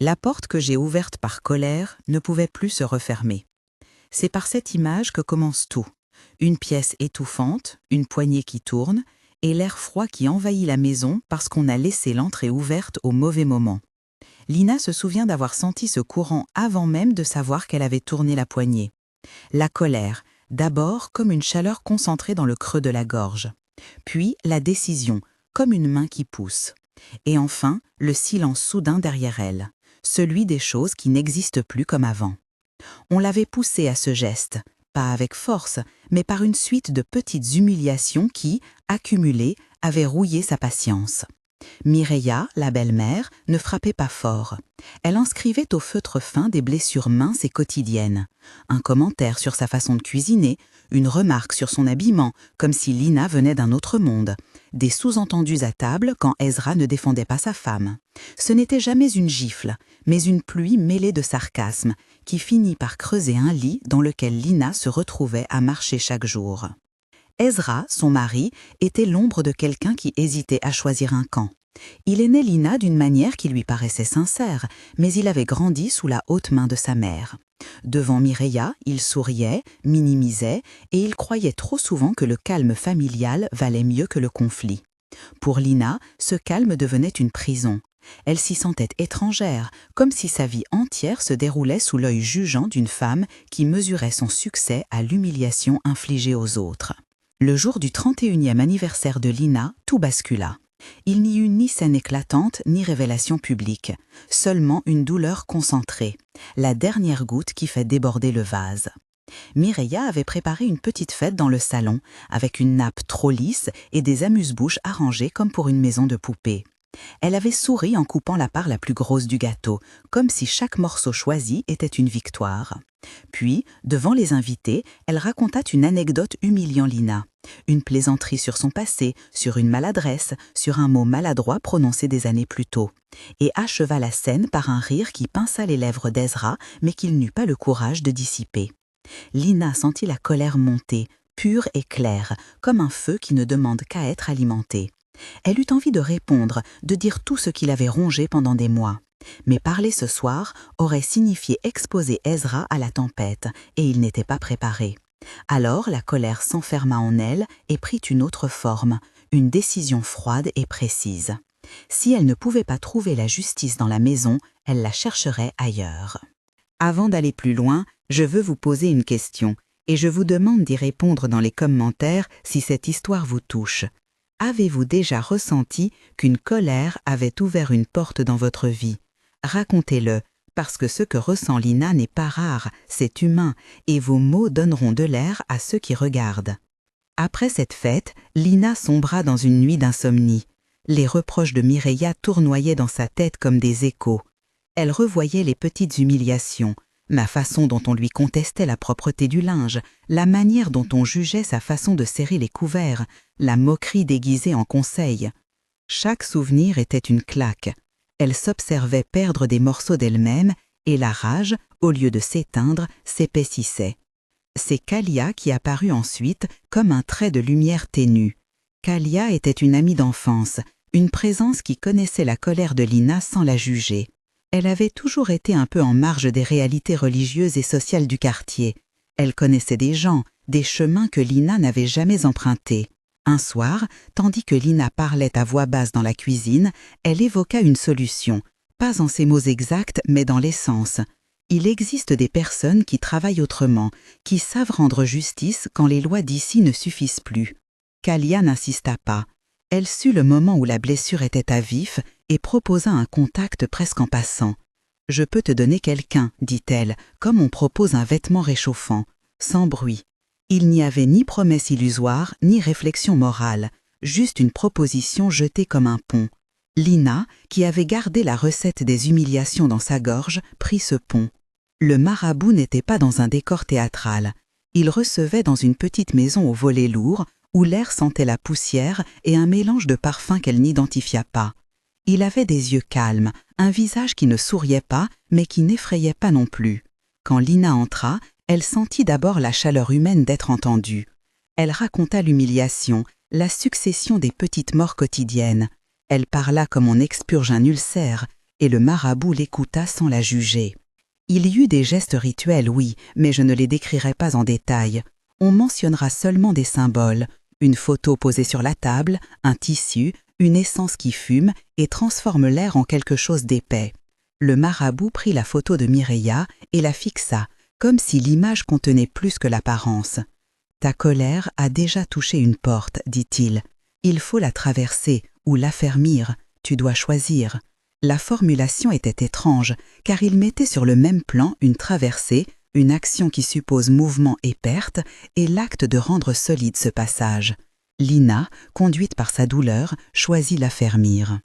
La porte que j'ai ouverte par colère ne pouvait plus se refermer. C'est par cette image que commence tout. Une pièce étouffante, une poignée qui tourne, et l'air froid qui envahit la maison parce qu'on a laissé l'entrée ouverte au mauvais moment. Lina se souvient d'avoir senti ce courant avant même de savoir qu'elle avait tourné la poignée. La colère, d'abord comme une chaleur concentrée dans le creux de la gorge. Puis la décision, comme une main qui pousse. Et enfin, le silence soudain derrière elle, celui des choses qui n'existent plus comme avant. On l'avait poussée à ce geste, pas avec force, mais par une suite de petites humiliations qui, accumulées, avaient rouillé sa patience. Mireia, la belle-mère, ne frappait pas fort. Elle inscrivait au feutre fin des blessures minces et quotidiennes. Un commentaire sur sa façon de cuisiner, une remarque sur son habillement, comme si Lina venait d'un autre monde. Des sous-entendus à table quand Ezra ne défendait pas sa femme. Ce n'était jamais une gifle, mais une pluie mêlée de sarcasme, qui finit par creuser un lit dans lequel Lina se retrouvait à marcher chaque jour. Ezra, son mari, était l'ombre de quelqu'un qui hésitait à choisir un camp. Il aimait Lina d'une manière qui lui paraissait sincère, mais il avait grandi sous la haute main de sa mère. Devant Mireia, il souriait, minimisait, et il croyait trop souvent que le calme familial valait mieux que le conflit. Pour Lina, ce calme devenait une prison. Elle s'y sentait étrangère, comme si sa vie entière se déroulait sous l'œil jugeant d'une femme qui mesurait son succès à l'humiliation infligée aux autres. Le jour du 31e anniversaire de Lina, tout bascula. Il n'y eut ni scène éclatante, ni révélation publique, seulement une douleur concentrée, la dernière goutte qui fait déborder le vase. Mireia avait préparé une petite fête dans le salon, avec une nappe trop lisse et des amuse-bouches arrangées comme pour une maison de poupée. Elle avait souri en coupant la part la plus grosse du gâteau, comme si chaque morceau choisi était une victoire. Puis, devant les invités, elle raconta une anecdote humiliant Lina. Une plaisanterie sur son passé, sur une maladresse, sur un mot maladroit prononcé des années plus tôt. Et acheva la scène par un rire qui pinça les lèvres d'Ezra, mais qu'il n'eut pas le courage de dissiper. Lina sentit la colère monter, pure et claire, comme un feu qui ne demande qu'à être alimenté. Elle eut envie de répondre, de dire tout ce qu'il avait rongé pendant des mois. Mais parler ce soir aurait signifié exposer Ezra à la tempête, et il n'était pas préparé. Alors la colère s'enferma en elle et prit une autre forme, une décision froide et précise. Si elle ne pouvait pas trouver la justice dans la maison, elle la chercherait ailleurs. Avant d'aller plus loin, je veux vous poser une question, et je vous demande d'y répondre dans les commentaires si cette histoire vous touche. Avez-vous déjà ressenti qu'une colère avait ouvert une porte dans votre vie? Racontez-le, parce que ce que ressent Lina n'est pas rare, c'est humain, et vos mots donneront de l'air à ceux qui regardent. Après cette fête, Lina sombra dans une nuit d'insomnie. Les reproches de Mireia tournoyaient dans sa tête comme des échos. Elle revoyait les petites humiliations, la façon dont on lui contestait la propreté du linge, la manière dont on jugeait sa façon de serrer les couverts, la moquerie déguisée en conseil. Chaque souvenir était une claque. Elle s'observait perdre des morceaux d'elle-même et la rage, au lieu de s'éteindre, s'épaississait. C'est Kalia qui apparut ensuite comme un trait de lumière ténue. Kalia était une amie d'enfance, une présence qui connaissait la colère de Lina sans la juger. Elle avait toujours été un peu en marge des réalités religieuses et sociales du quartier. Elle connaissait des gens, des chemins que Lina n'avait jamais empruntés. Un soir, tandis que Lina parlait à voix basse dans la cuisine, elle évoqua une solution, pas en ces mots exacts, mais dans l'essence. Il existe des personnes qui travaillent autrement, qui savent rendre justice quand les lois d'ici ne suffisent plus. Kalia n'insista pas. Elle sut le moment où la blessure était à vif et proposa un contact presque en passant. « Je peux te donner quelqu'un, dit-elle, comme on propose un vêtement réchauffant, sans bruit. » Il n'y avait ni promesse illusoire, ni réflexion morale, juste une proposition jetée comme un pont. Lina, qui avait gardé la recette des humiliations dans sa gorge, prit ce pont. Le marabout n'était pas dans un décor théâtral. Il recevait dans une petite maison aux volets lourds, où l'air sentait la poussière et un mélange de parfums qu'elle n'identifia pas. Il avait des yeux calmes, un visage qui ne souriait pas, mais qui n'effrayait pas non plus. Quand Lina entra, elle sentit d'abord la chaleur humaine d'être entendue. Elle raconta l'humiliation, la succession des petites morts quotidiennes. Elle parla comme on expurge un ulcère, et le marabout l'écouta sans la juger. Il y eut des gestes rituels, oui, mais je ne les décrirai pas en détail. On mentionnera seulement des symboles, une photo posée sur la table, un tissu, une essence qui fume et transforme l'air en quelque chose d'épais. Le marabout prit la photo de Mireia et la fixa, comme si l'image contenait plus que l'apparence. « Ta colère a déjà touché une porte, dit-il. Il faut la traverser ou l'affermir, tu dois choisir. » La formulation était étrange, car il mettait sur le même plan une traversée, une action qui suppose mouvement et perte, et l'acte de rendre solide ce passage. Lina, conduite par sa douleur, choisit l'affermir.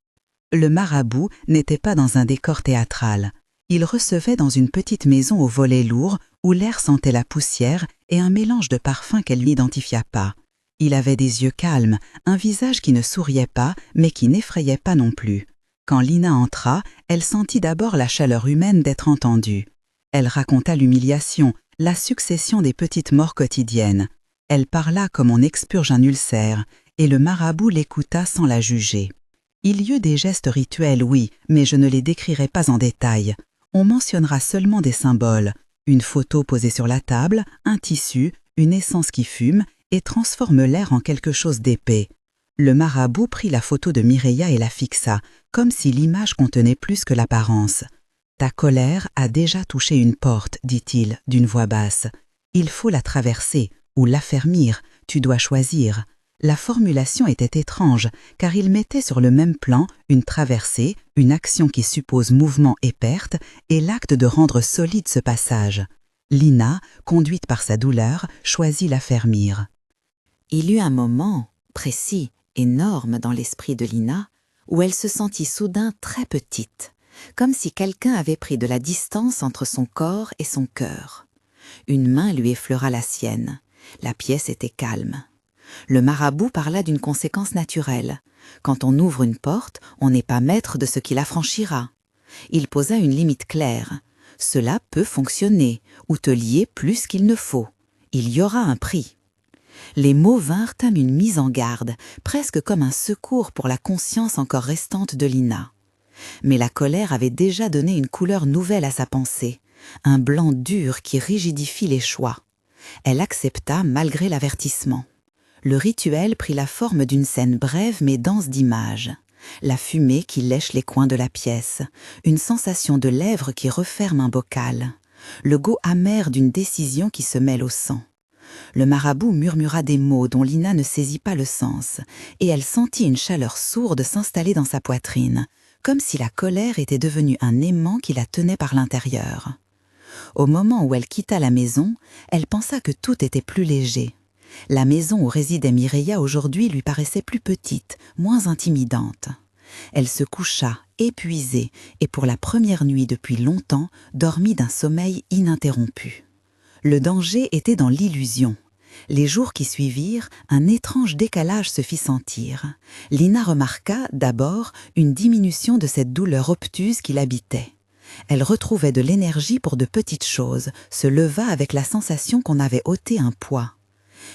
Le marabout n'était pas dans un décor théâtral. Il recevait dans une petite maison aux volets lourds, où l'air sentait la poussière et un mélange de parfums qu'elle n'identifia pas. Il avait des yeux calmes, un visage qui ne souriait pas, mais qui n'effrayait pas non plus. Quand Lina entra, elle sentit d'abord la chaleur humaine d'être entendue. Elle raconta l'humiliation, la succession des petites morts quotidiennes. Elle parla comme on expurge un ulcère, et le marabout l'écouta sans la juger. Il y eut des gestes rituels, oui, mais je ne les décrirai pas en détail. On mentionnera seulement des symboles, une photo posée sur la table, un tissu, une essence qui fume et transforme l'air en quelque chose d'épais. Le marabout prit la photo de Mireia et la fixa, comme si l'image contenait plus que l'apparence. « Ta colère a déjà touché une porte, dit-il, d'une voix basse. Il faut la traverser ou l'affermir, tu dois choisir. » La formulation était étrange, car il mettait sur le même plan une traversée, une action qui suppose mouvement et perte, et l'acte de rendre solide ce passage. Lina, conduite par sa douleur, choisit l'affermir. Il eut un moment, précis, énorme dans l'esprit de Lina, où elle se sentit soudain très petite, comme si quelqu'un avait pris de la distance entre son corps et son cœur. Une main lui effleura la sienne. La pièce était calme. Le marabout parla d'une conséquence naturelle. Quand on ouvre une porte, on n'est pas maître de ce qui la franchira. Il posa une limite claire. Cela peut fonctionner, ou te lier plus qu'il ne faut. Il y aura un prix. Les mots vinrent comme une mise en garde, presque comme un secours pour la conscience encore restante de Lina. Mais la colère avait déjà donné une couleur nouvelle à sa pensée, un blanc dur qui rigidifie les choix. Elle accepta malgré l'avertissement. Le rituel prit la forme d'une scène brève mais dense d'images. La fumée qui lèche les coins de la pièce, une sensation de lèvres qui referme un bocal, le goût amer d'une décision qui se mêle au sang. Le marabout murmura des mots dont Lina ne saisit pas le sens, et elle sentit une chaleur sourde s'installer dans sa poitrine, comme si la colère était devenue un aimant qui la tenait par l'intérieur. Au moment où elle quitta la maison, elle pensa que tout était plus léger. La maison où résidait Mireia aujourd'hui lui paraissait plus petite, moins intimidante. Elle se coucha, épuisée, et pour la première nuit depuis longtemps, dormit d'un sommeil ininterrompu. Le danger était dans l'illusion. Les jours qui suivirent, un étrange décalage se fit sentir. Lina remarqua, d'abord, une diminution de cette douleur obtuse qui l'habitait. Elle retrouvait de l'énergie pour de petites choses, se leva avec la sensation qu'on avait ôté un poids.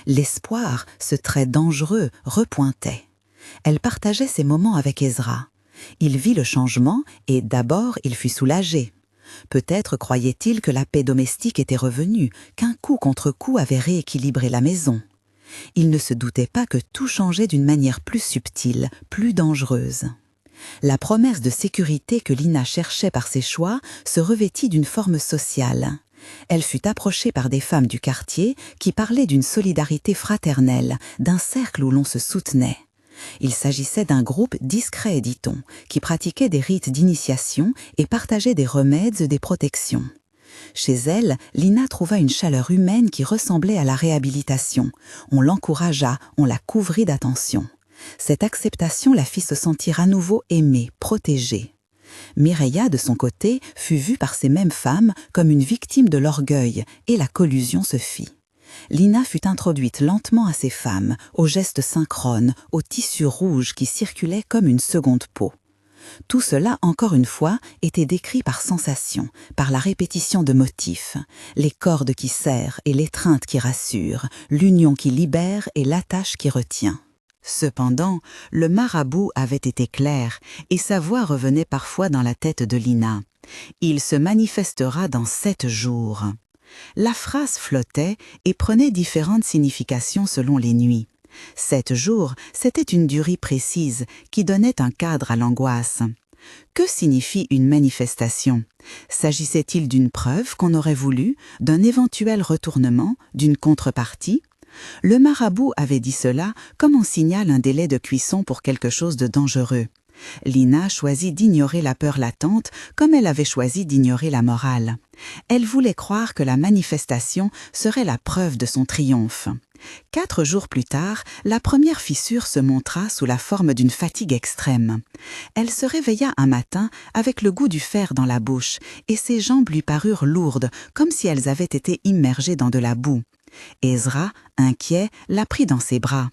L'espoir, ce trait dangereux, repointait. Elle partageait ces moments avec Ezra. Il vit le changement et d'abord il fut soulagé. Peut-être croyait-il que la paix domestique était revenue, qu'un coup contre coup avait rééquilibré la maison. Il ne se doutait pas que tout changeait d'une manière plus subtile, plus dangereuse. La promesse de sécurité que Lina cherchait par ses choix se revêtit d'une forme sociale. Elle fut approchée par des femmes du quartier qui parlaient d'une solidarité fraternelle, d'un cercle où l'on se soutenait. Il s'agissait d'un groupe discret, dit-on, qui pratiquait des rites d'initiation et partageait des remèdes et des protections. Chez elle, Lina trouva une chaleur humaine qui ressemblait à la réhabilitation. On l'encouragea, on la couvrit d'attention. Cette acceptation la fit se sentir à nouveau aimée, protégée. Mireia, de son côté, fut vue par ces mêmes femmes comme une victime de l'orgueil, et la collusion se fit. Lina fut introduite lentement à ces femmes, aux gestes synchrones, aux tissus rouges qui circulaient comme une seconde peau. Tout cela, encore une fois, était décrit par sensation, par la répétition de motifs, les cordes qui serrent et l'étreinte qui rassure, l'union qui libère et l'attache qui retient. Cependant, le marabout avait été clair, et sa voix revenait parfois dans la tête de Lina. « Il se manifestera dans 7 jours ». La phrase flottait et prenait différentes significations selon les nuits. 7 jours, c'était une durée précise qui donnait un cadre à l'angoisse. Que signifie une manifestation? S'agissait-il d'une preuve qu'on aurait voulu, d'un éventuel retournement, d'une contrepartie? Le marabout avait dit cela comme on signale un délai de cuisson pour quelque chose de dangereux. Lina choisit d'ignorer la peur latente comme elle avait choisi d'ignorer la morale. Elle voulait croire que la manifestation serait la preuve de son triomphe. 4 jours plus tard, la première fissure se montra sous la forme d'une fatigue extrême. Elle se réveilla un matin avec le goût du fer dans la bouche et ses jambes lui parurent lourdes, comme si elles avaient été immergées dans de la boue. Ezra, inquiet, la prit dans ses bras.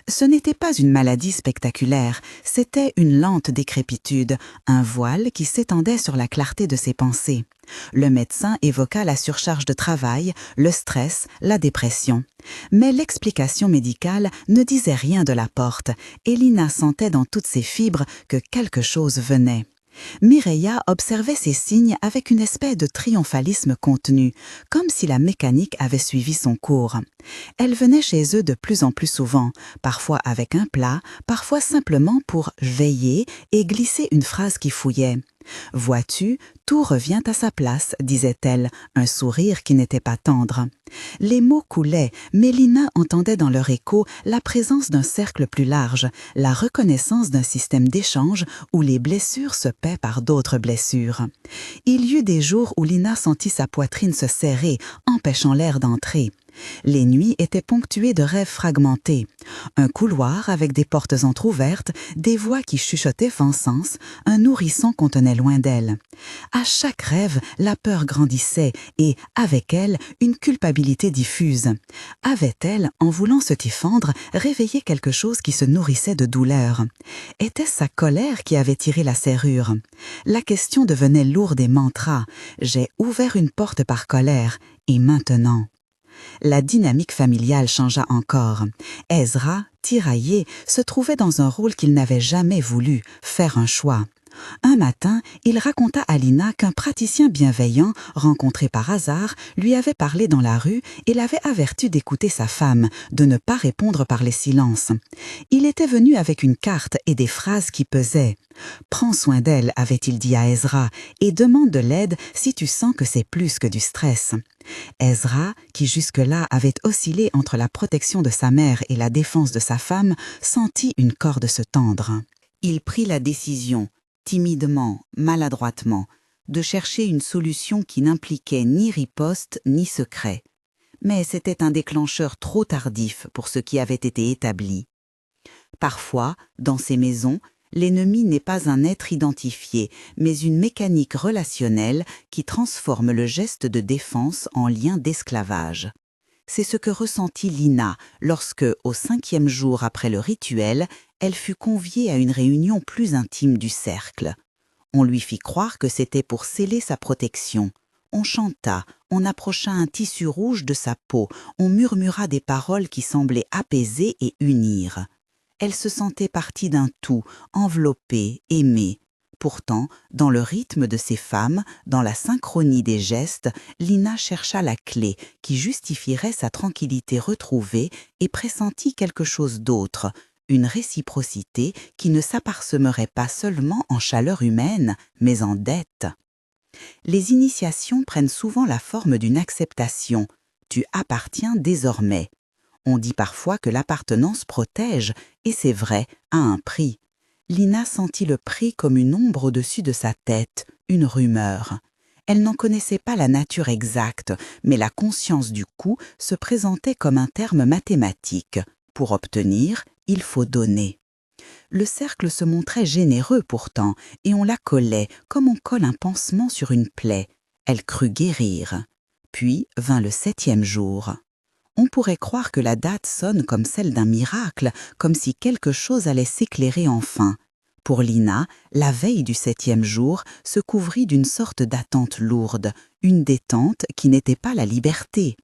Ce n'était pas une maladie spectaculaire, c'était une lente décrépitude, un voile qui s'étendait sur la clarté de ses pensées. Le médecin évoqua la surcharge de travail, le stress, la dépression. Mais l'explication médicale ne disait rien de la porte, et Lina sentait dans toutes ses fibres que quelque chose venait. Mireia observait ces signes avec une espèce de triomphalisme contenu, comme si la mécanique avait suivi son cours. Elle venait chez eux de plus en plus souvent, parfois avec un plat, parfois simplement pour veiller et glisser une phrase qui fouillait. « Vois-tu, tout revient à sa place », disait-elle, un sourire qui n'était pas tendre. Les mots coulaient, mais Lina entendait dans leur écho la présence d'un cercle plus large, la reconnaissance d'un système d'échange où les blessures se paient par d'autres blessures. Il y eut des jours où Lina sentit sa poitrine se serrer, empêchant l'air d'entrer. Les nuits étaient ponctuées de rêves fragmentés. Un couloir avec des portes entr'ouvertes, des voix qui chuchotaient Fensens, un nourrisson qu'on tenait loin d'elle. À chaque rêve, la peur grandissait et, avec elle, une culpabilité diffuse. Avait-elle, en voulant se défendre, réveillé quelque chose qui se nourrissait de douleur? Était-ce sa colère qui avait tiré la serrure? La question devenait lourde et mantra. J'ai ouvert une porte par colère, et maintenant? La dynamique familiale changea encore. Ezra, tiraillé, se trouvait dans un rôle qu'il n'avait jamais voulu, faire un choix. Un matin, il raconta à Lina qu'un praticien bienveillant, rencontré par hasard, lui avait parlé dans la rue et l'avait averti d'écouter sa femme, de ne pas répondre par les silences. Il était venu avec une carte et des phrases qui pesaient. « Prends soin d'elle », avait-il dit à Ezra, « et demande de l'aide si tu sens que c'est plus que du stress. » Ezra, qui jusque-là avait oscillé entre la protection de sa mère et la défense de sa femme, sentit une corde se tendre. Il prit la décision, timidement, maladroitement, de chercher une solution qui n'impliquait ni riposte ni secret. Mais c'était un déclencheur trop tardif pour ce qui avait été établi. Parfois, dans ces maisons, l'ennemi n'est pas un être identifié, mais une mécanique relationnelle qui transforme le geste de défense en lien d'esclavage. C'est ce que ressentit Lina lorsque, au 5e jour après le rituel, elle fut conviée à une réunion plus intime du cercle. On lui fit croire que c'était pour sceller sa protection. On chanta, on approcha un tissu rouge de sa peau, on murmura des paroles qui semblaient apaiser et unir. Elle se sentait partie d'un tout, enveloppée, aimée. Pourtant, dans le rythme de ces femmes, dans la synchronie des gestes, Lina chercha la clé qui justifierait sa tranquillité retrouvée et pressentit quelque chose d'autre, une réciprocité qui ne s'apparsemerait pas seulement en chaleur humaine, mais en dette. Les initiations prennent souvent la forme d'une acceptation. Tu appartiens désormais. On dit parfois que l'appartenance protège, et c'est vrai, à un prix. Lina sentit le prix comme une ombre au-dessus de sa tête, une rumeur. Elle n'en connaissait pas la nature exacte, mais la conscience du coût se présentait comme un terme mathématique. Pour obtenir, il faut donner. Le cercle se montrait généreux pourtant, et on la collait comme on colle un pansement sur une plaie. Elle crut guérir. Puis vint le 7e jour. On pourrait croire que la date sonne comme celle d'un miracle, comme si quelque chose allait s'éclairer enfin. Pour Lina, la veille du 7e jour se couvrit d'une sorte d'attente lourde, une détente qui n'était pas la liberté.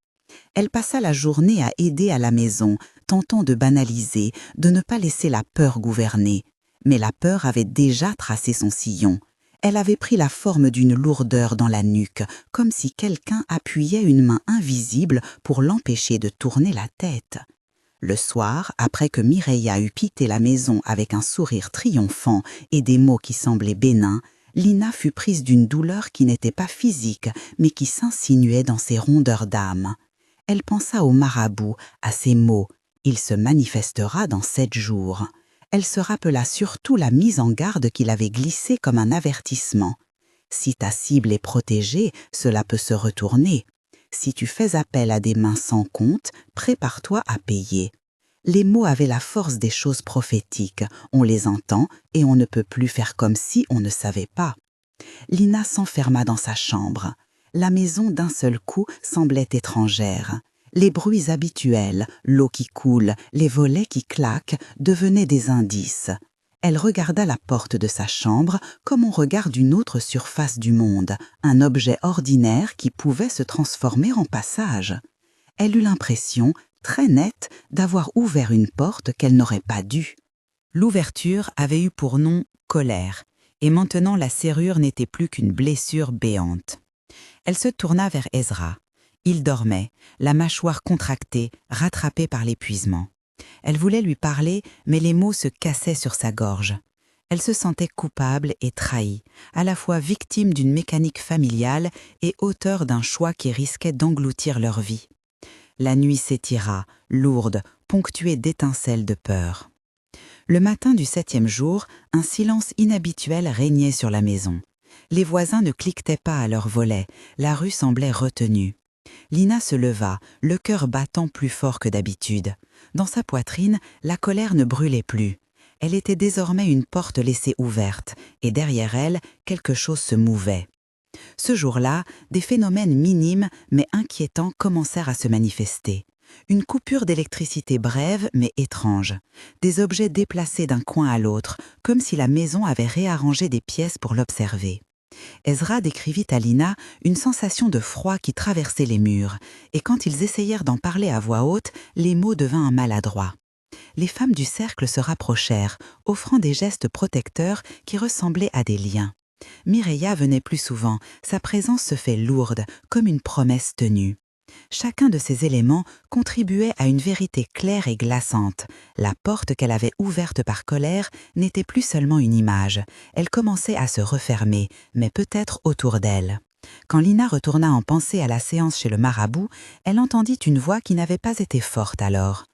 Elle passa la journée à aider à la maison, tentant de banaliser, de ne pas laisser la peur gouverner. Mais la peur avait déjà tracé son sillon. Elle avait pris la forme d'une lourdeur dans la nuque, comme si quelqu'un appuyait une main invisible pour l'empêcher de tourner la tête. Le soir, après que Mireia eut quitté la maison avec un sourire triomphant et des mots qui semblaient bénins, Lina fut prise d'une douleur qui n'était pas physique, mais qui s'insinuait dans ses rondeurs d'âme. Elle pensa au marabout, à ces mots « Il se manifestera dans 7 jours ». Elle se rappela surtout la mise en garde qu'il avait glissée comme un avertissement. Si ta cible est protégée, cela peut se retourner. Si tu fais appel à des mains sans compte, prépare-toi à payer. Les mots avaient la force des choses prophétiques. On les entend et on ne peut plus faire comme si on ne savait pas. Lina s'enferma dans sa chambre. La maison d'un seul coup semblait étrangère. Les bruits habituels, l'eau qui coule, les volets qui claquent, devenaient des indices. Elle regarda la porte de sa chambre comme on regarde une autre surface du monde, un objet ordinaire qui pouvait se transformer en passage. Elle eut l'impression, très nette, d'avoir ouvert une porte qu'elle n'aurait pas dû. L'ouverture avait eu pour nom colère, et maintenant la serrure n'était plus qu'une blessure béante. Elle se tourna vers Ezra. Il dormait, la mâchoire contractée, rattrapée par l'épuisement. Elle voulait lui parler, mais les mots se cassaient sur sa gorge. Elle se sentait coupable et trahie, à la fois victime d'une mécanique familiale et auteur d'un choix qui risquait d'engloutir leur vie. La nuit s'étira, lourde, ponctuée d'étincelles de peur. Le matin du 7e jour, un silence inhabituel régnait sur la maison. Les voisins ne cliquetaient pas à leurs volets, la rue semblait retenue. Lina se leva, le cœur battant plus fort que d'habitude. Dans sa poitrine, la colère ne brûlait plus. Elle était désormais une porte laissée ouverte, et derrière elle, quelque chose se mouvait. Ce jour-là, des phénomènes minimes mais inquiétants commencèrent à se manifester. Une coupure d'électricité brève mais étrange. Des objets déplacés d'un coin à l'autre, comme si la maison avait réarrangé des pièces pour l'observer. Ezra décrivit à Lina une sensation de froid qui traversait les murs, et quand ils essayèrent d'en parler à voix haute, les mots devinrent maladroits. Les femmes du cercle se rapprochèrent, offrant des gestes protecteurs qui ressemblaient à des liens. Mireia venait plus souvent, sa présence se fait lourde, comme une promesse tenue. Chacun de ces éléments contribuait à une vérité claire et glaçante. La porte qu'elle avait ouverte par colère n'était plus seulement une image. Elle commençait à se refermer, mais peut-être autour d'elle. Quand Lina retourna en pensée à la séance chez le marabout, elle entendit une voix qui n'avait pas été forte alors.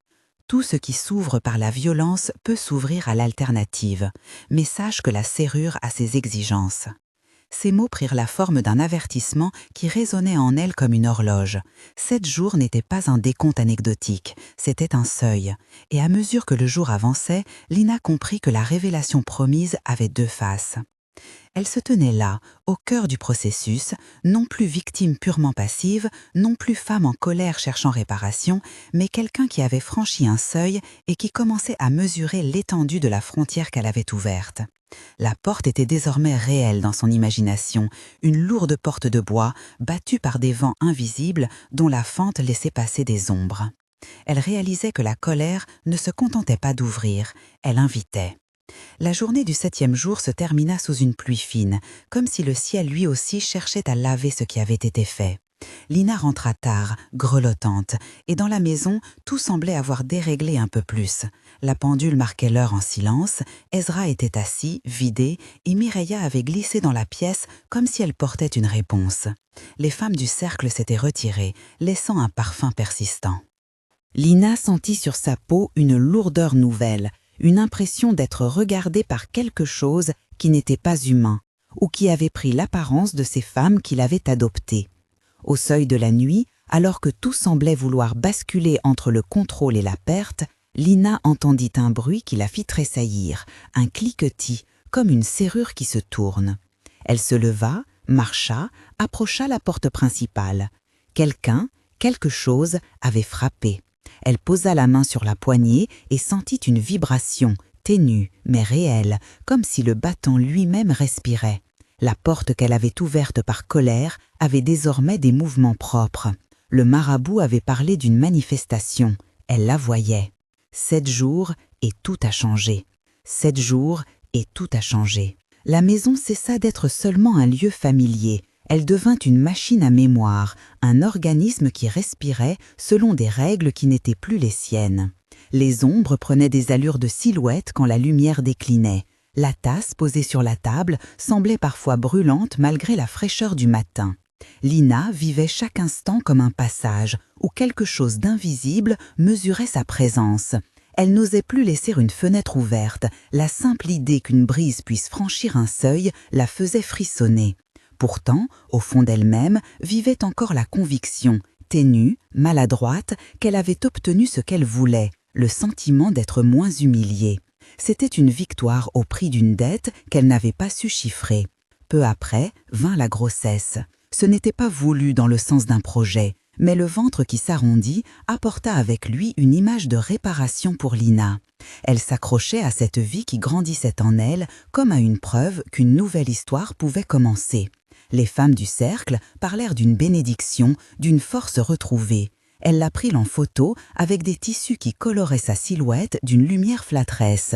Tout ce qui s'ouvre par la violence peut s'ouvrir à l'alternative, mais sache que la serrure a ses exigences. Ces mots prirent la forme d'un avertissement qui résonnait en elle comme une horloge. 7 jours n'étaient pas un décompte anecdotique, c'était un seuil. Et à mesure que le jour avançait, Lina comprit que la révélation promise avait 2 faces. Elle se tenait là, au cœur du processus, non plus victime purement passive, non plus femme en colère cherchant réparation, mais quelqu'un qui avait franchi un seuil et qui commençait à mesurer l'étendue de la frontière qu'elle avait ouverte. La porte était désormais réelle dans son imagination, une lourde porte de bois, battue par des vents invisibles dont la fente laissait passer des ombres. Elle réalisait que la colère ne se contentait pas d'ouvrir, elle invitait. La journée du 7e jour se termina sous une pluie fine, comme si le ciel lui aussi cherchait à laver ce qui avait été fait. Lina rentra tard, grelottante, et dans la maison, tout semblait avoir déréglé un peu plus. La pendule marquait l'heure en silence, Ezra était assis, vidé, et Mireia avait glissé dans la pièce comme si elle portait une réponse. Les femmes du cercle s'étaient retirées, laissant un parfum persistant. Lina sentit sur sa peau une lourdeur nouvelle, une impression d'être regardée par quelque chose qui n'était pas humain, ou qui avait pris l'apparence de ces femmes qui l'avaient adoptée. Au seuil de la nuit, alors que tout semblait vouloir basculer entre le contrôle et la perte, Lina entendit un bruit qui la fit tressaillir, un cliquetis, comme une serrure qui se tourne. Elle se leva, marcha, approcha la porte principale. Quelqu'un, quelque chose, avait frappé. Elle posa la main sur la poignée et sentit une vibration, ténue mais réelle, comme si le battant lui-même respirait. La porte qu'elle avait ouverte par colère avait désormais des mouvements propres. Le marabout avait parlé d'une manifestation. Elle la voyait. 7 jours et tout a changé. 7 jours et tout a changé. La maison cessa d'être seulement un lieu familier. Elle devint une machine à mémoire, un organisme qui respirait selon des règles qui n'étaient plus les siennes. Les ombres prenaient des allures de silhouettes quand la lumière déclinait. La tasse posée sur la table semblait parfois brûlante malgré la fraîcheur du matin. Lina vivait chaque instant comme un passage où quelque chose d'invisible mesurait sa présence. Elle n'osait plus laisser une fenêtre ouverte. La simple idée qu'une brise puisse franchir un seuil la faisait frissonner. Pourtant, au fond d'elle-même, vivait encore la conviction, ténue, maladroite, qu'elle avait obtenu ce qu'elle voulait, le sentiment d'être moins humiliée. C'était une victoire au prix d'une dette qu'elle n'avait pas su chiffrer. Peu après, vint la grossesse. Ce n'était pas voulu dans le sens d'un projet, mais le ventre qui s'arrondit apporta avec lui une image de réparation pour Lina. Elle s'accrochait à cette vie qui grandissait en elle comme à une preuve qu'une nouvelle histoire pouvait commencer. Les femmes du cercle parlèrent d'une bénédiction, d'une force retrouvée. Elle la prit en photo avec des tissus qui coloraient sa silhouette d'une lumière flatteresse.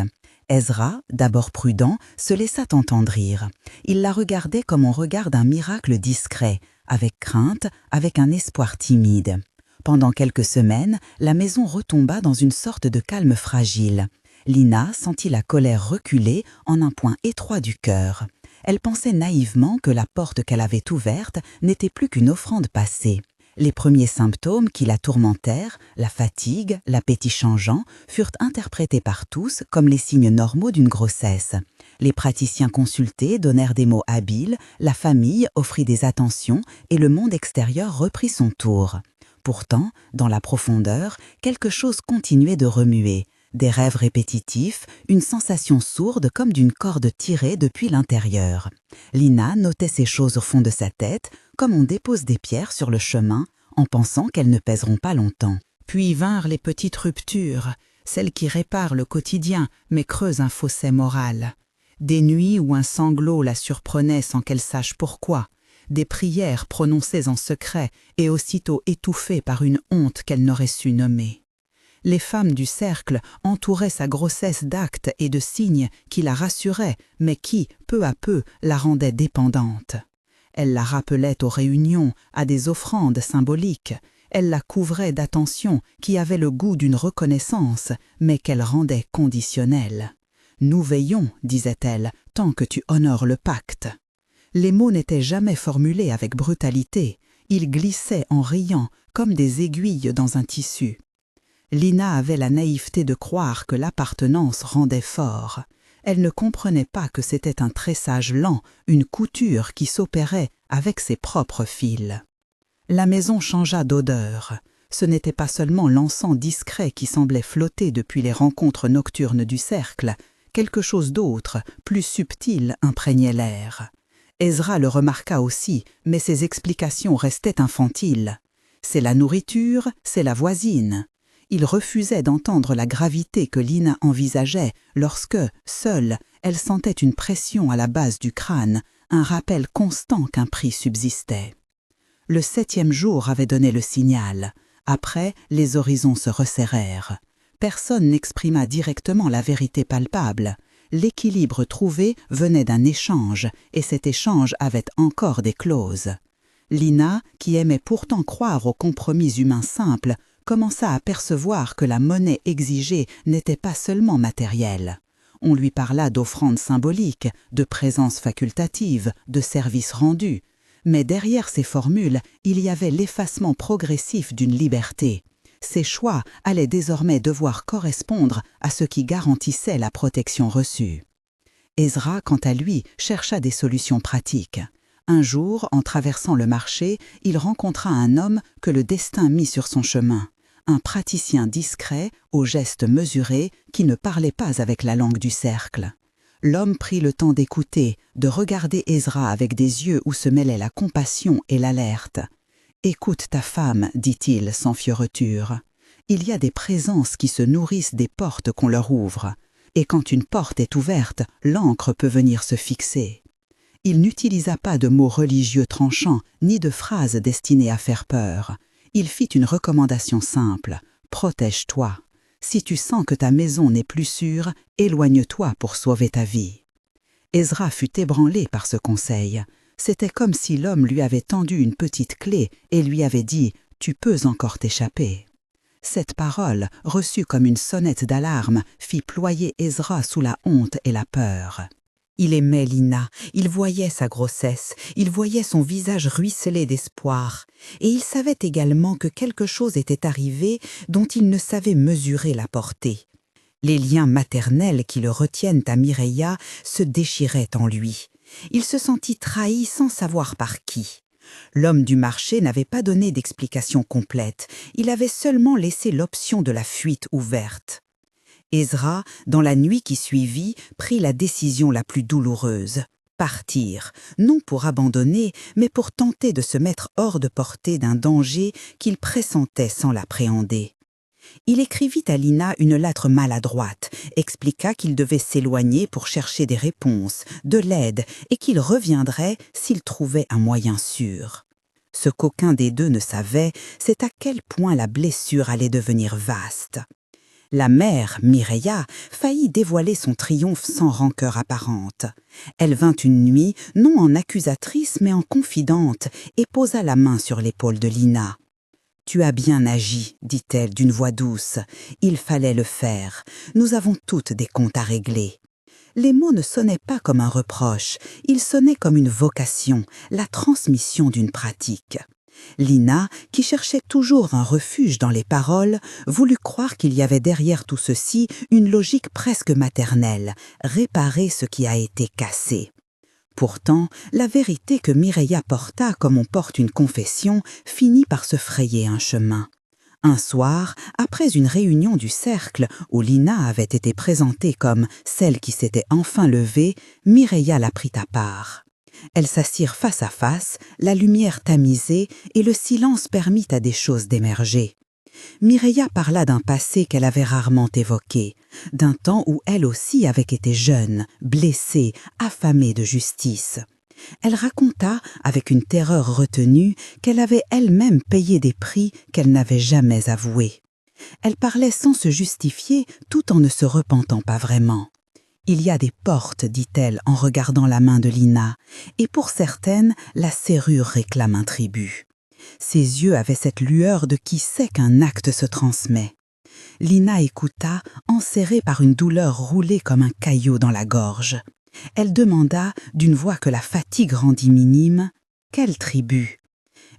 Ezra, d'abord prudent, se laissa entendrir. Il la regardait comme on regarde un miracle discret, avec crainte, avec un espoir timide. Pendant quelques semaines, la maison retomba dans une sorte de calme fragile. Lina sentit la colère reculer en un point étroit du cœur. Elle pensait naïvement que la porte qu'elle avait ouverte n'était plus qu'une offrande passée. Les premiers symptômes qui la tourmentèrent, la fatigue, l'appétit changeant, furent interprétés par tous comme les signes normaux d'une grossesse. Les praticiens consultés donnèrent des mots habiles, la famille offrit des attentions et le monde extérieur reprit son tour. Pourtant, dans la profondeur, quelque chose continuait de remuer. Des rêves répétitifs, une sensation sourde comme d'une corde tirée depuis l'intérieur. Lina notait ces choses au fond de sa tête, comme on dépose des pierres sur le chemin, en pensant qu'elles ne pèseront pas longtemps. Puis vinrent les petites ruptures, celles qui réparent le quotidien, mais creusent un fossé moral. Des nuits où un sanglot la surprenait sans qu'elle sache pourquoi, des prières prononcées en secret et aussitôt étouffées par une honte qu'elle n'aurait su nommer. Les femmes du cercle entouraient sa grossesse d'actes et de signes qui la rassuraient, mais qui, peu à peu, la rendaient dépendante. Elles la rappelaient aux réunions, à des offrandes symboliques. Elles la couvraient d'attentions qui avaient le goût d'une reconnaissance, mais qu'elle rendait conditionnelle. « Nous veillons, disait-elle, tant que tu honores le pacte. » Les mots n'étaient jamais formulés avec brutalité. Ils glissaient en riant, comme des aiguilles dans un tissu. Lina avait la naïveté de croire que l'appartenance rendait fort. Elle ne comprenait pas que c'était un tressage lent, une couture qui s'opérait avec ses propres fils. La maison changea d'odeur. Ce n'était pas seulement l'encens discret qui semblait flotter depuis les rencontres nocturnes du cercle. Quelque chose d'autre, plus subtil, imprégnait l'air. Ezra le remarqua aussi, mais ses explications restaient infantiles. C'est la nourriture, c'est la voisine. Il refusait d'entendre la gravité que Lina envisageait lorsque, seule, elle sentait une pression à la base du crâne, un rappel constant qu'un prix subsistait. Le 7e jour avait donné le signal. Après, les horizons se resserrèrent. Personne n'exprima directement la vérité palpable. L'équilibre trouvé venait d'un échange, et cet échange avait encore des clauses. Lina, qui aimait pourtant croire aux compromis humains simples, commença à percevoir que la monnaie exigée n'était pas seulement matérielle. On lui parla d'offrandes symboliques, de présence facultative, de services rendus. Mais derrière ces formules, il y avait l'effacement progressif d'une liberté. Ses choix allaient désormais devoir correspondre à ce qui garantissait la protection reçue. Ezra, quant à lui, chercha des solutions pratiques. Un jour, en traversant le marché, il rencontra un homme que le destin mit sur son chemin. Un praticien discret, aux gestes mesurés, qui ne parlait pas avec la langue du cercle. L'homme prit le temps d'écouter, de regarder Ezra avec des yeux où se mêlaient la compassion et l'alerte. « Écoute ta femme, dit-il sans fioreture. Il y a des présences qui se nourrissent des portes qu'on leur ouvre. Et quand une porte est ouverte, l'encre peut venir se fixer. » Il n'utilisa pas de mots religieux tranchants, ni de phrases destinées à faire peur. Il fit une recommandation simple. « Protège-toi. » Si tu sens que ta maison n'est plus sûre, éloigne-toi pour sauver ta vie. » Ezra fut ébranlé par ce conseil. C'était comme si l'homme lui avait tendu une petite clé et lui avait dit « Tu peux encore t'échapper ». Cette parole, reçue comme une sonnette d'alarme, fit ployer Ezra sous la honte et la peur. Il aimait Lina, il voyait sa grossesse, il voyait son visage ruisseler d'espoir, et il savait également que quelque chose était arrivé dont il ne savait mesurer la portée. Les liens maternels qui le retiennent à Mireia se déchiraient en lui. Il se sentit trahi sans savoir par qui. L'homme du marché n'avait pas donné d'explication complète, il avait seulement laissé l'option de la fuite ouverte. Ezra, dans la nuit qui suivit, prit la décision la plus douloureuse. Partir, non pour abandonner, mais pour tenter de se mettre hors de portée d'un danger qu'il pressentait sans l'appréhender. Il écrivit à Lina une lettre maladroite, expliqua qu'il devait s'éloigner pour chercher des réponses, de l'aide, et qu'il reviendrait s'il trouvait un moyen sûr. Ce qu'aucun des deux ne savait, c'est à quel point la blessure allait devenir vaste. La mère, Mireia, faillit dévoiler son triomphe sans rancœur apparente. Elle vint une nuit, non en accusatrice mais en confidente, et posa la main sur l'épaule de Lina. « Tu as bien agi, dit-elle d'une voix douce. Il fallait le faire. Nous avons toutes des comptes à régler. » Les mots ne sonnaient pas comme un reproche, ils sonnaient comme une vocation, la transmission d'une pratique. Lina, qui cherchait toujours un refuge dans les paroles, voulut croire qu'il y avait derrière tout ceci une logique presque maternelle, réparer ce qui a été cassé. Pourtant, la vérité que Mireia porta comme on porte une confession finit par se frayer un chemin. Un soir, après une réunion du cercle où Lina avait été présentée comme celle qui s'était enfin levée, Mireia la prit à part. Elles s'assirent face à face, la lumière tamisée et le silence permit à des choses d'émerger. Mireia parla d'un passé qu'elle avait rarement évoqué, d'un temps où elle aussi avait été jeune, blessée, affamée de justice. Elle raconta, avec une terreur retenue, qu'elle avait elle-même payé des prix qu'elle n'avait jamais avoués. Elle parlait sans se justifier, tout en ne se repentant pas vraiment. « Il y a des portes, dit-elle en regardant la main de Lina, et pour certaines, la serrure réclame un tribut. » Ses yeux avaient cette lueur de qui sait qu'un acte se transmet. Lina écouta, enserrée par une douleur roulée comme un caillot dans la gorge. Elle demanda, d'une voix que la fatigue rendit minime, « Quel tribut ?»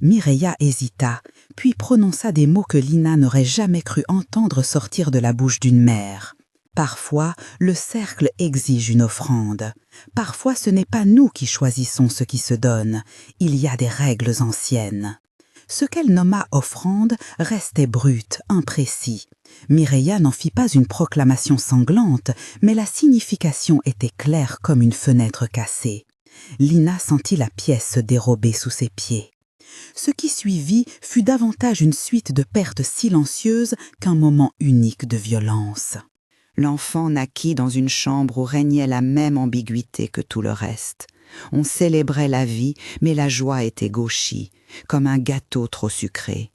Mireia hésita, puis prononça des mots que Lina n'aurait jamais cru entendre sortir de la bouche d'une mère. Parfois, le cercle exige une offrande. Parfois, ce n'est pas nous qui choisissons ce qui se donne. Il y a des règles anciennes. Ce qu'elle nomma offrande restait brut, imprécis. Mireia n'en fit pas une proclamation sanglante, mais la signification était claire comme une fenêtre cassée. Lina sentit la pièce se dérober sous ses pieds. Ce qui suivit fut davantage une suite de pertes silencieuses qu'un moment unique de violence. L'enfant naquit dans une chambre où régnait la même ambiguïté que tout le reste. On célébrait la vie, mais la joie était gauchie, comme un gâteau trop sucré.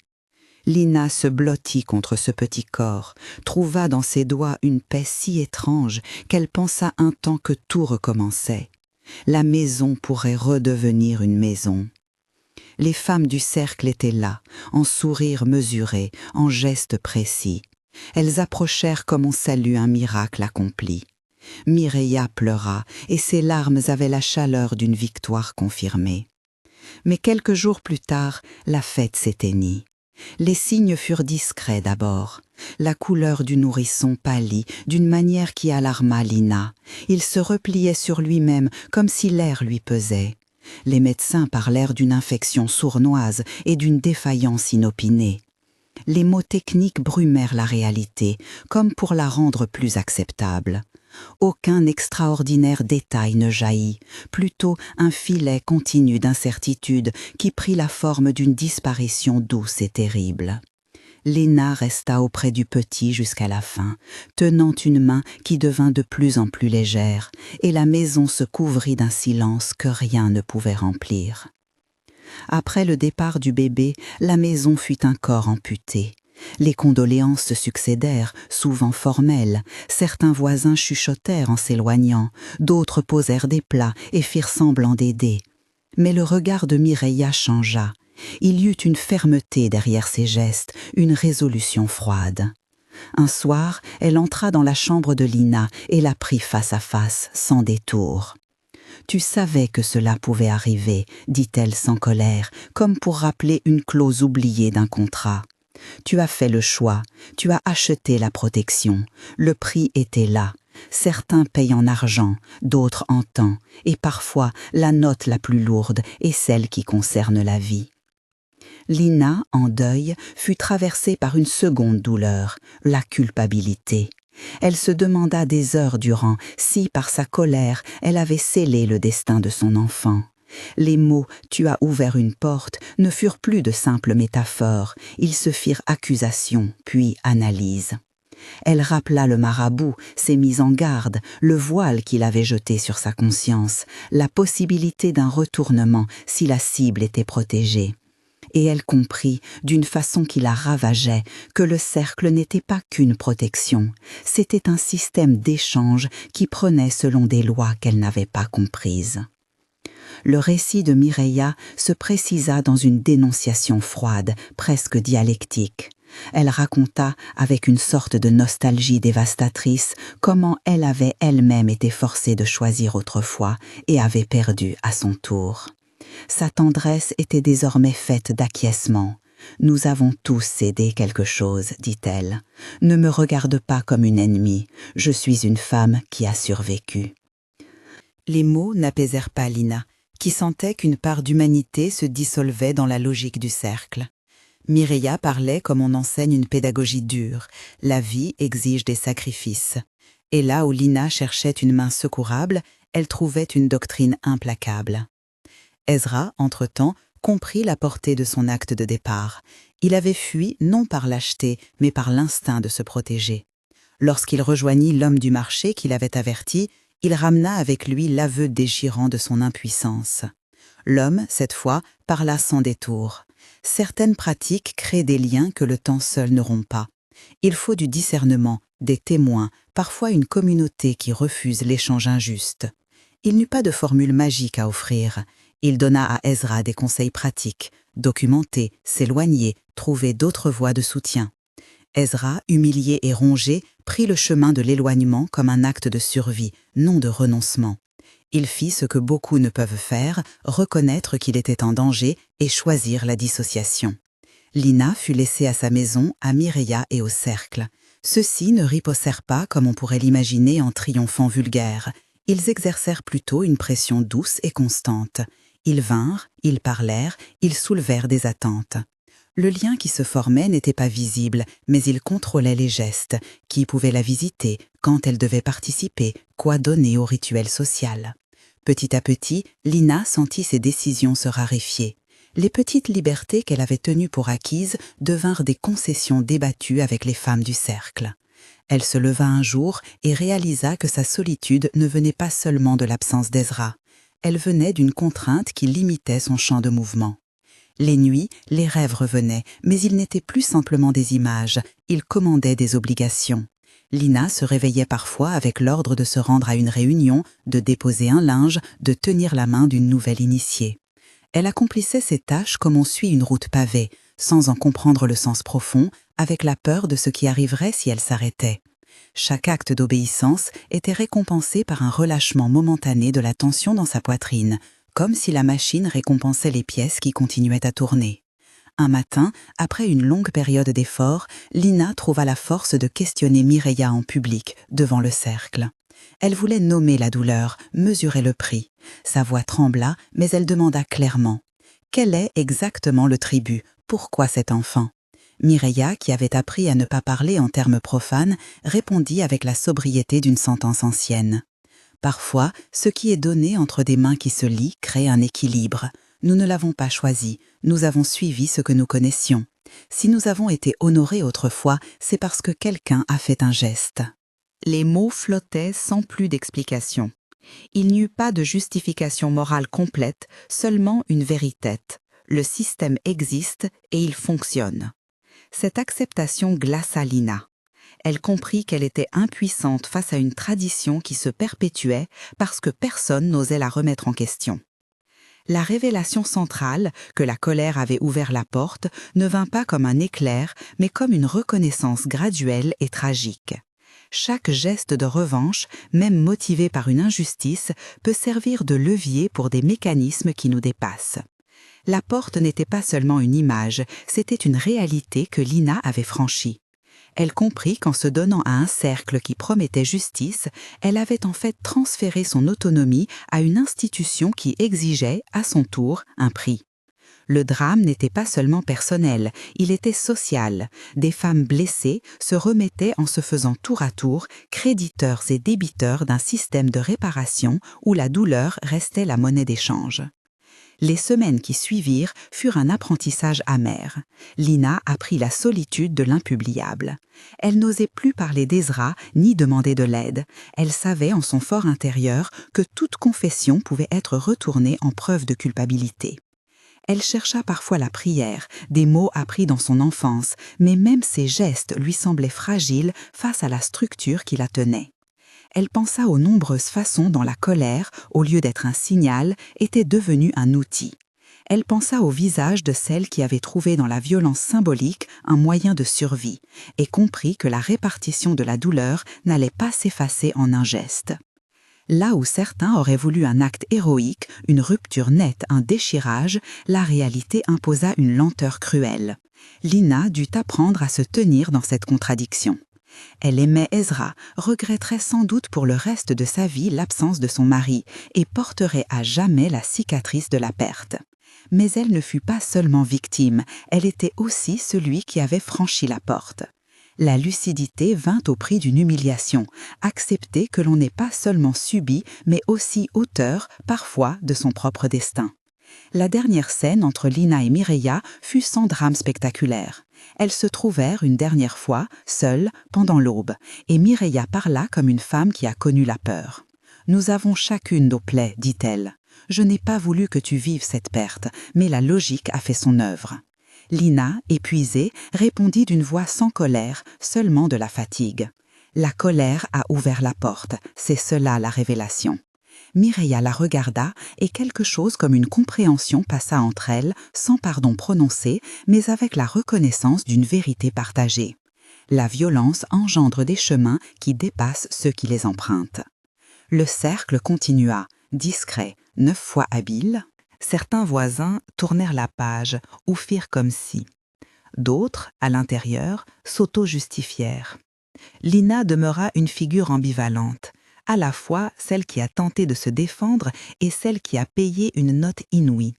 Lina se blottit contre ce petit corps, trouva dans ses doigts une paix si étrange qu'elle pensa un temps que tout recommençait. La maison pourrait redevenir une maison. Les femmes du cercle étaient là, en sourires mesurés, en gestes précis. Elles approchèrent comme on salue un miracle accompli. Mireia pleura, et ses larmes avaient la chaleur d'une victoire confirmée. Mais quelques jours plus tard, la fête s'éteignit. Les signes furent discrets d'abord. La couleur du nourrisson pâlit d'une manière qui alarma Lina. Il se repliait sur lui-même comme si l'air lui pesait. Les médecins parlèrent d'une infection sournoise et d'une défaillance inopinée. Les mots techniques brumèrent la réalité, comme pour la rendre plus acceptable. Aucun extraordinaire détail ne jaillit, plutôt un filet continu d'incertitude qui prit la forme d'une disparition douce et terrible. Lina resta auprès du petit jusqu'à la fin, tenant une main qui devint de plus en plus légère, et la maison se couvrit d'un silence que rien ne pouvait remplir. Après le départ du bébé, la maison fut un corps amputé. Les condoléances se succédèrent, souvent formelles. Certains voisins chuchotèrent en s'éloignant, d'autres posèrent des plats et firent semblant d'aider. Mais le regard de Mireia changea. Il y eut une fermeté derrière ses gestes, une résolution froide. Un soir, elle entra dans la chambre de Lina et la prit face à face, sans détour. « Tu savais que cela pouvait arriver, dit-elle sans colère, comme pour rappeler une clause oubliée d'un contrat. Tu as fait le choix, tu as acheté la protection, le prix était là. Certains payent en argent, d'autres en temps, et parfois la note la plus lourde est celle qui concerne la vie. » Lina, en deuil, fut traversée par une seconde douleur, la culpabilité. Elle se demanda des heures durant si, par sa colère, elle avait scellé le destin de son enfant. Les mots « tu as ouvert une porte » ne furent plus de simples métaphores, ils se firent accusation, puis analyse. Elle rappela le marabout, ses mises en garde, le voile qu'il avait jeté sur sa conscience, la possibilité d'un retournement si la cible était protégée. Et elle comprit, d'une façon qui la ravageait, que le cercle n'était pas qu'une protection, c'était un système d'échange qui prenait selon des lois qu'elle n'avait pas comprises. Le récit de Mireia se précisa dans une dénonciation froide, presque dialectique. Elle raconta, avec une sorte de nostalgie dévastatrice, comment elle avait elle-même été forcée de choisir autrefois et avait perdu à son tour. Sa tendresse était désormais faite d'acquiescement. « Nous avons tous cédé quelque chose, dit-elle. Ne me regarde pas comme une ennemie, je suis une femme qui a survécu. » Les mots n'apaisèrent pas Lina, qui sentait qu'une part d'humanité se dissolvait dans la logique du cercle. Mireia parlait comme on enseigne une pédagogie dure. La vie exige des sacrifices. Et là où Lina cherchait une main secourable, elle trouvait une doctrine implacable. Ezra, entre-temps, comprit la portée de son acte de départ. Il avait fui non par lâcheté, mais par l'instinct de se protéger. Lorsqu'il rejoignit l'homme du marché qui l'avait averti, il ramena avec lui l'aveu déchirant de son impuissance. L'homme, cette fois, parla sans détour. Certaines pratiques créent des liens que le temps seul ne rompt pas. Il faut du discernement, des témoins, parfois une communauté qui refuse l'échange injuste. Il n'eut pas de formule magique à offrir. Il donna à Ezra des conseils pratiques, documenter, s'éloigner, trouver d'autres voies de soutien. Ezra, humilié et rongé, prit le chemin de l'éloignement comme un acte de survie, non de renoncement. Il fit ce que beaucoup ne peuvent faire, reconnaître qu'il était en danger et choisir la dissociation. Lina fut laissée à sa maison, à Mireia et au cercle. Ceux-ci ne riposèrent pas comme on pourrait l'imaginer en triomphant vulgaire. Ils exercèrent plutôt une pression douce et constante. Ils vinrent, ils parlèrent, ils soulevèrent des attentes. Le lien qui se formait n'était pas visible, mais il contrôlait les gestes, qui pouvait la visiter, quand elle devait participer, quoi donner au rituel social. Petit à petit, Lina sentit ses décisions se raréfier. Les petites libertés qu'elle avait tenues pour acquises devinrent des concessions débattues avec les femmes du cercle. Elle se leva un jour et réalisa que sa solitude ne venait pas seulement de l'absence d'Ezra. Elle venait d'une contrainte qui limitait son champ de mouvement. Les nuits, les rêves revenaient, mais ils n'étaient plus simplement des images, ils commandaient des obligations. Lina se réveillait parfois avec l'ordre de se rendre à une réunion, de déposer un linge, de tenir la main d'une nouvelle initiée. Elle accomplissait ces tâches comme on suit une route pavée, sans en comprendre le sens profond, avec la peur de ce qui arriverait si elle s'arrêtait. Chaque acte d'obéissance était récompensé par un relâchement momentané de la tension dans sa poitrine, comme si la machine récompensait les pièces qui continuaient à tourner. Un matin, après une longue période d'effort, Lina trouva la force de questionner Mireia en public, devant le cercle. Elle voulait nommer la douleur, mesurer le prix. Sa voix trembla, mais elle demanda clairement « Quel est exactement le tribut? Pourquoi cet enfant ?» Mireia, qui avait appris à ne pas parler en termes profanes, répondit avec la sobriété d'une sentence ancienne. Parfois, ce qui est donné entre des mains qui se lient crée un équilibre. Nous ne l'avons pas choisi, nous avons suivi ce que nous connaissions. Si nous avons été honorés autrefois, c'est parce que quelqu'un a fait un geste. Les mots flottaient sans plus d'explication. Il n'y eut pas de justification morale complète, seulement une vérité. Le système existe et il fonctionne. Cette acceptation glaça Lina. Elle comprit qu'elle était impuissante face à une tradition qui se perpétuait parce que personne n'osait la remettre en question. La révélation centrale, que la colère avait ouvert la porte, ne vint pas comme un éclair, mais comme une reconnaissance graduelle et tragique. Chaque geste de revanche, même motivé par une injustice, peut servir de levier pour des mécanismes qui nous dépassent. La porte n'était pas seulement une image, c'était une réalité que Lina avait franchie. Elle comprit qu'en se donnant à un cercle qui promettait justice, elle avait en fait transféré son autonomie à une institution qui exigeait, à son tour, un prix. Le drame n'était pas seulement personnel, il était social. Des femmes blessées se remettaient en se faisant tour à tour créditeurs et débiteurs d'un système de réparation où la douleur restait la monnaie d'échange. Les semaines qui suivirent furent un apprentissage amer. Lina apprit la solitude de l'impubliable. Elle n'osait plus parler d'Ezra ni demander de l'aide. Elle savait en son fort intérieur que toute confession pouvait être retournée en preuve de culpabilité. Elle chercha parfois la prière, des mots appris dans son enfance, mais même ses gestes lui semblaient fragiles face à la structure qui la tenait. Elle pensa aux nombreuses façons dont la colère, au lieu d'être un signal, était devenue un outil. Elle pensa au visage de celle qui avait trouvé dans la violence symbolique un moyen de survie, et comprit que la répartition de la douleur n'allait pas s'effacer en un geste. Là où certains auraient voulu un acte héroïque, une rupture nette, un déchirage, la réalité imposa une lenteur cruelle. Lina dut apprendre à se tenir dans cette contradiction. Elle aimait Ezra, regretterait sans doute pour le reste de sa vie l'absence de son mari et porterait à jamais la cicatrice de la perte. Mais elle ne fut pas seulement victime, elle était aussi celui qui avait franchi la porte. La lucidité vint au prix d'une humiliation, accepter que l'on n'est pas seulement subi, mais aussi auteur, parfois, de son propre destin. La dernière scène entre Lina et Mireia fut sans drame spectaculaire. Elles se trouvèrent une dernière fois, seules, pendant l'aube, et Mireia parla comme une femme qui a connu la peur. « Nous avons chacune nos plaies, dit-elle. Je n'ai pas voulu que tu vives cette perte, mais la logique a fait son œuvre. » Lina, épuisée, répondit d'une voix sans colère, seulement de la fatigue. La colère a ouvert la porte, c'est cela la révélation. Mireia la regarda et quelque chose comme une compréhension passa entre elles, sans pardon prononcé, mais avec la reconnaissance d'une vérité partagée. La violence engendre des chemins qui dépassent ceux qui les empruntent. Le cercle continua, discret, 9 fois habile. Certains voisins tournèrent la page ou firent comme si. D'autres, à l'intérieur, s'auto-justifièrent. Lina demeura une figure ambivalente, à la fois celle qui a tenté de se défendre et celle qui a payé une note inouïe.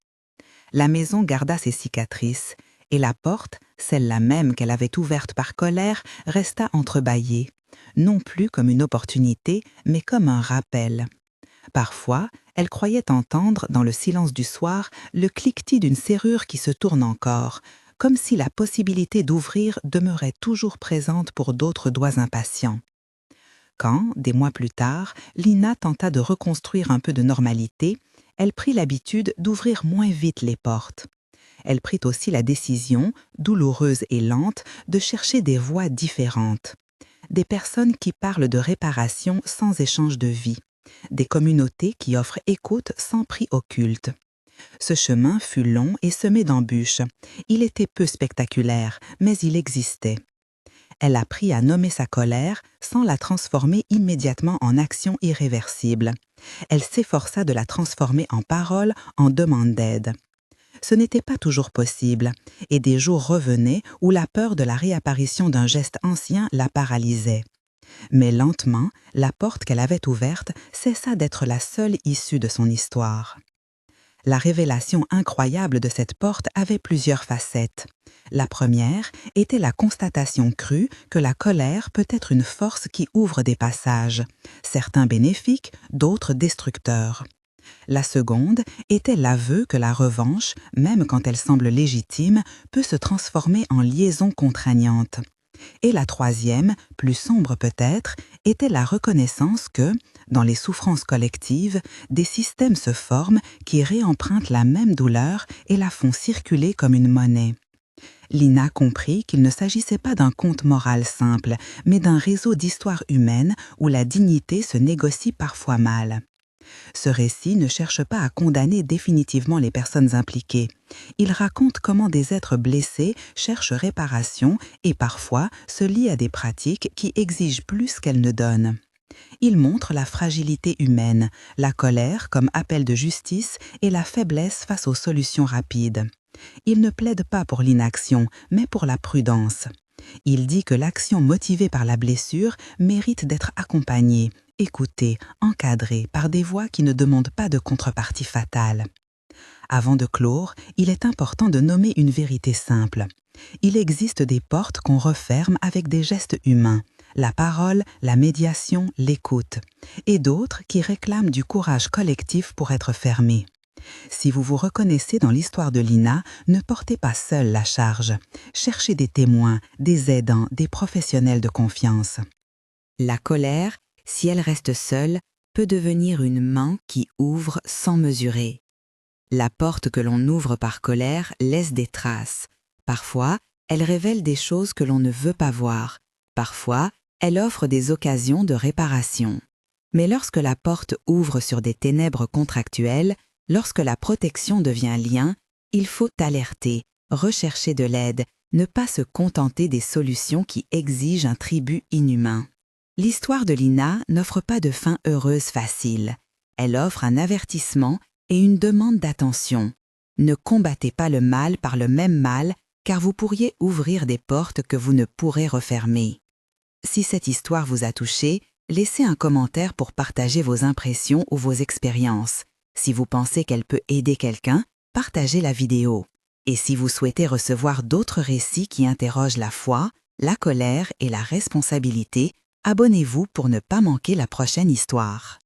La maison garda ses cicatrices, et la porte, celle-là même qu'elle avait ouverte par colère, resta entrebâillée, non plus comme une opportunité, mais comme un rappel. Parfois, elle croyait entendre, dans le silence du soir, le cliquetis d'une serrure qui se tourne encore, comme si la possibilité d'ouvrir demeurait toujours présente pour d'autres doigts impatients. Quand, des mois plus tard, Lina tenta de reconstruire un peu de normalité, elle prit l'habitude d'ouvrir moins vite les portes. Elle prit aussi la décision, douloureuse et lente, de chercher des voies différentes. Des personnes qui parlent de réparation sans échange de vie. Des communautés qui offrent écoute sans prix occulte. Ce chemin fut long et semé d'embûches. Il était peu spectaculaire, mais il existait. Elle apprit à nommer sa colère sans la transformer immédiatement en action irréversible. Elle s'efforça de la transformer en parole, en demande d'aide. Ce n'était pas toujours possible, et des jours revenaient où la peur de la réapparition d'un geste ancien la paralysait. Mais lentement, la porte qu'elle avait ouverte cessa d'être la seule issue de son histoire. La révélation incroyable de cette porte avait plusieurs facettes. La première était la constatation crue que la colère peut être une force qui ouvre des passages, certains bénéfiques, d'autres destructeurs. La seconde était l'aveu que la revanche, même quand elle semble légitime, peut se transformer en liaison contraignante. Et la troisième, plus sombre peut-être, était la reconnaissance que, dans les souffrances collectives, des systèmes se forment qui réempruntent la même douleur et la font circuler comme une monnaie. Lina comprit qu'il ne s'agissait pas d'un conte moral simple, mais d'un réseau d'histoires humaines où la dignité se négocie parfois mal. Ce récit ne cherche pas à condamner définitivement les personnes impliquées. Il raconte comment des êtres blessés cherchent réparation et parfois se lient à des pratiques qui exigent plus qu'elles ne donnent. Il montre la fragilité humaine, la colère comme appel de justice et la faiblesse face aux solutions rapides. Il ne plaide pas pour l'inaction, mais pour la prudence. Il dit que l'action motivée par la blessure mérite d'être accompagnée, écoutée, encadrée par des voix qui ne demandent pas de contrepartie fatale. Avant de clore, il est important de nommer une vérité simple. Il existe des portes qu'on referme avec des gestes humains, la parole, la médiation, l'écoute, et d'autres qui réclament du courage collectif pour être fermées. Si vous vous reconnaissez dans l'histoire de Lina, ne portez pas seul la charge. Cherchez des témoins, des aidants, des professionnels de confiance. La colère, si elle reste seule, peut devenir une main qui ouvre sans mesurer. La porte que l'on ouvre par colère laisse des traces. Parfois, elle révèle des choses que l'on ne veut pas voir. Parfois, elle offre des occasions de réparation. Mais lorsque la porte ouvre sur des ténèbres contractuelles, lorsque la protection devient lien, il faut alerter, rechercher de l'aide, ne pas se contenter des solutions qui exigent un tribut inhumain. L'histoire de Lina n'offre pas de fin heureuse facile. Elle offre un avertissement et une demande d'attention. Ne combattez pas le mal par le même mal, car vous pourriez ouvrir des portes que vous ne pourrez refermer. Si cette histoire vous a touché, laissez un commentaire pour partager vos impressions ou vos expériences. Si vous pensez qu'elle peut aider quelqu'un, partagez la vidéo. Et si vous souhaitez recevoir d'autres récits qui interrogent la foi, la colère et la responsabilité, abonnez-vous pour ne pas manquer la prochaine histoire.